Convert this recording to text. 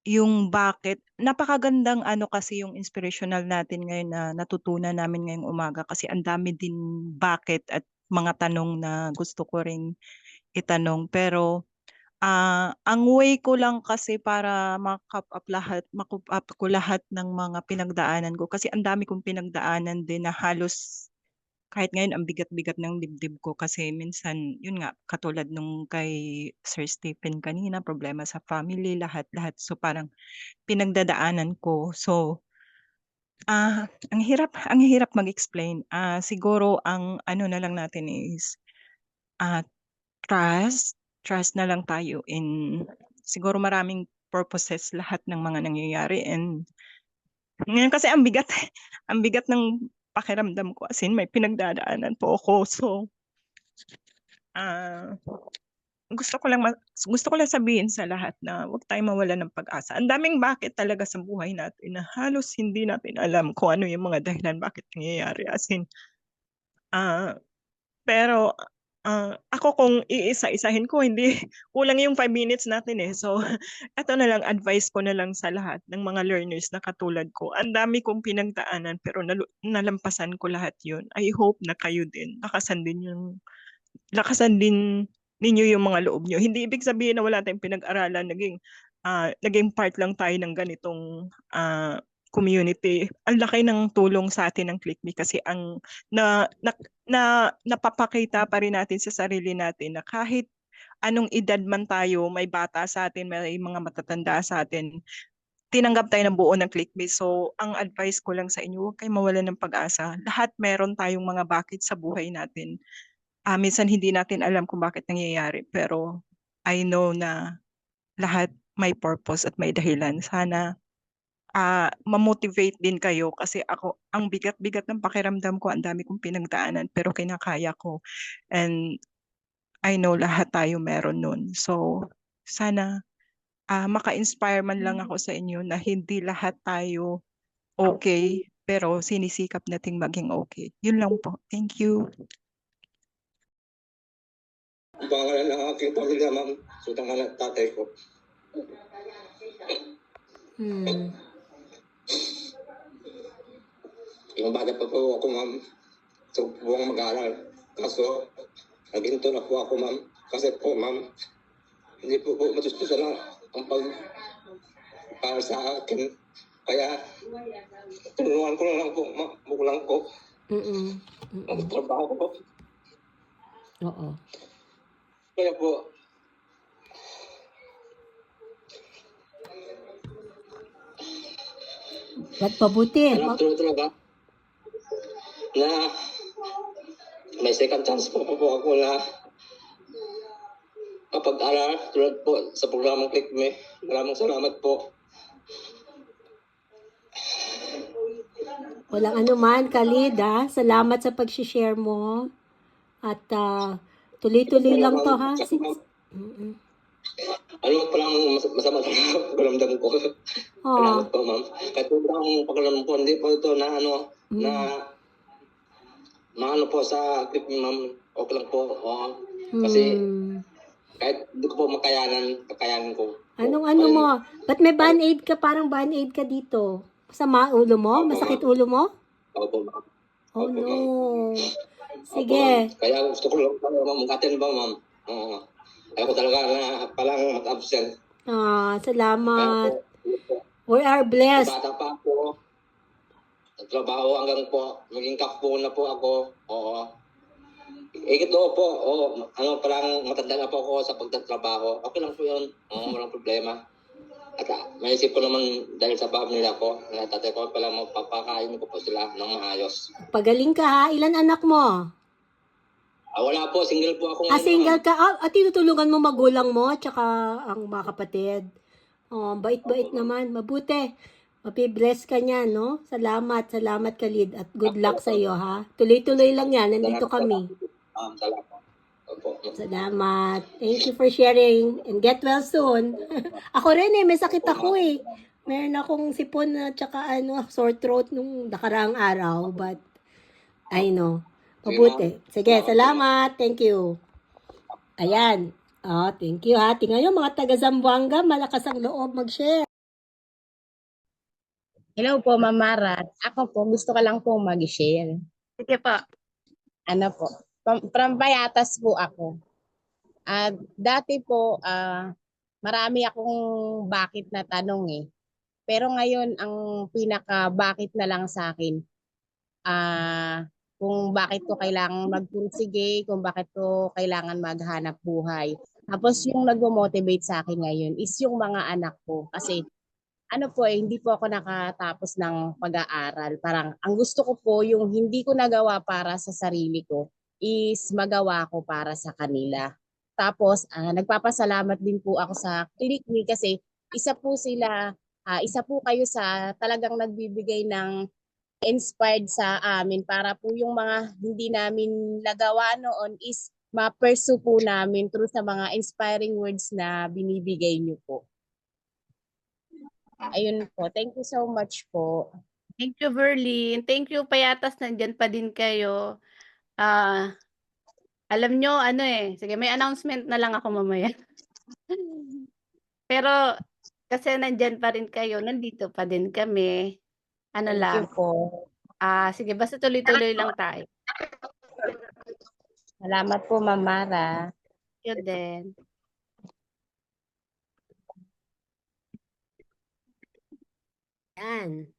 yung bakit napakagandang ano kasi yung inspirational natin ngayon na natutunan namin ngayong umaga kasi ang dami din bakit at mga tanong na gusto ko ring itanong. Pero ang way ko lang kasi para ma-cope up ko lahat ng mga pinagdaanan ko kasi ang dami kong pinagdaanan din na halos kahit ngayon ang bigat-bigat ng dibdib ko kasi minsan yun nga katulad nung kay Sir Stephen kanina problema sa family lahat-lahat. So parang pinagdadaanan ko. So, ang hirap mag-explain. Siguro ang ano na lang natin is, ah, trust. Trust na lang tayo in siguro maraming purposes lahat ng mga nangyayari and ngayon kasi ang bigat, ang bigat ng pakiramdam ko as in may pinagdadaanan po ako. So, ah gusto ko lang sabihin sa lahat na huwag tayong mawalan ng pag-asa. Ang daming bakit talaga sa buhay natin na halos hindi natin alam kung ano yung mga dahilan bakit nangyayari. As in, ah, pero ako kung iisa-isahin ko, hindi, kulang yung 5 minutes natin eh. So, eto na lang, advice ko na lang sa lahat ng mga learners na katulad ko. Ang dami kong pinagdaanan pero nalampasan ko lahat yun. I hope na kayo din, lakasan din ninyo yung mga loob niyo. Hindi ibig sabihin na wala tayong pinag-aralan, naging part lang tayo ng ganitong community. Ang laki ng tulong sa atin ng ClickMe kasi ang na, na, napapakita pa rin natin sa sarili natin na kahit anong edad man tayo, may bata sa atin, may mga matatanda sa atin, tinanggap tayo ng buo ng ClickMe. So, ang advice ko lang sa inyo, huwag kayong mawalan ng pag-asa. Lahat meron tayong mga bakit sa buhay natin. Minsan hindi natin alam kung bakit nangyayari, pero I know na lahat may purpose at may dahilan. Sana ma-motivate din kayo kasi ako, ang bigat-bigat ng pakiramdam ko, ang dami kong pinagdaanan, pero kinakaya ko. And I know lahat tayo meron nun. So, sana maka-inspire man lang ako sa inyo na hindi lahat tayo okay, pero sinisikap nating maging okay. Yun lang po. Thank you. Ang pangalan ng aking pamilya, ma'am. So, tangalan tatay ko. Yung bata pa po ako, ma'am. So, buwang mag-aaral. Kaso, naginto na po ako, ma'am. Kasi po, ma'am, hindi po matustusan ang para sa akin. Kaya, tulungan ko na lang po, ma'am. Bukulang ko. Ang trabaho ko. Oo. Kaya po, Ba't pabuti? tuloy talaga na may second chance po ako na kapag-aral tulad po sa programang ClickMe. Maraming salamat po. Walang anuman, Khalid, ha? Salamat sa pag-share mo. At tuloy-tuloy lang to, ha? Ano pa lang masama sa pagkaramdam ko. Salamat po, ma'am. Kahit po ang pagkaramdam ko, hindi po ito na na maano po sa ClickMe, ma'am. Okay lang po. Kasi kahit hindi ko po kakayanan ko. Anong ano mo? Ba't may band-aid ka? Parang band-aid ka dito. Masama ulo mo? Masakit ulo mo? Opo, ma'am. Oh, no. Sige. Kaya gusto ko lang, ma'am, mag-attend ba, ma'am? Ayaw ko talaga na palang mag-absent. Salamat. We are blessed. Bata pa ako. Trabaho hanggang po. Maging kappo na po ako. Oo. Ikit po. Parang matanda na po ako sa pagtatrabaho. Okay lang po yun. Walang problema. At maisip ko naman dahil sa pamilya ko, na tatay ko pala magpapakain ko po sila ng maayos. Pagaling ka, ha? Ilan anak mo? Wala po, single po ako ngayon. Single ka? At tinutulungan mo magulang mo, tsaka ang mga kapatid. Bait-bait naman. Mabuti. Mapibless ka niya, no? Salamat, Khalid. At good luck sa iyo, ha? Tuloy-tuloy lang yan. Nandito kami. Salamat. Salamat. Thank you for sharing. And get well soon. Ako rin may sakit ako eh. Meron akong sipon na tsaka sore throat nung nakaraang araw. But, I know. Mabuti. Sige, salamat. Thank you. Ayan. Thank you ha. Tingnan nyo mga taga Zamboanga, malakas ang loob mag-share. Hello po, Ma'am Mara. Ako po, gusto ko lang po mag-share. Sige po. Ano po, from Payatas po ako. At dati po, marami akong bakit na tanong eh. Pero ngayon, ang pinaka bakit na lang sa akin, kung bakit ko kailangan magpursige, kung bakit ko kailangan maghanap buhay. Tapos yung nagmo-motivate sa akin ngayon is yung mga anak ko. Kasi ano po hindi po ako nakatapos ng pag-aaral. Parang ang gusto ko po yung hindi ko nagawa para sa sarili ko is magawa ko para sa kanila. Tapos nagpapasalamat din po ako sa Click Me kasi isa po sila, isa po kayo sa talagang nagbibigay ng inspired sa amin para po yung mga hindi namin nagawa noon is ma-pursue po namin through sa mga inspiring words na binibigay niyo po. Ayun po. Thank you so much po. Thank you, Verlyn. Thank you, Payatas. Nandyan pa din kayo. Alam nyo, sige, may announcement na lang ako mamaya. Pero, kasi nandyan pa rin kayo, nandito pa din kami. Thank Lang. you po. Sige, basta tuloy-tuloy lang tayo. Salamat po, Ma'am Mara. Yun din. Yan.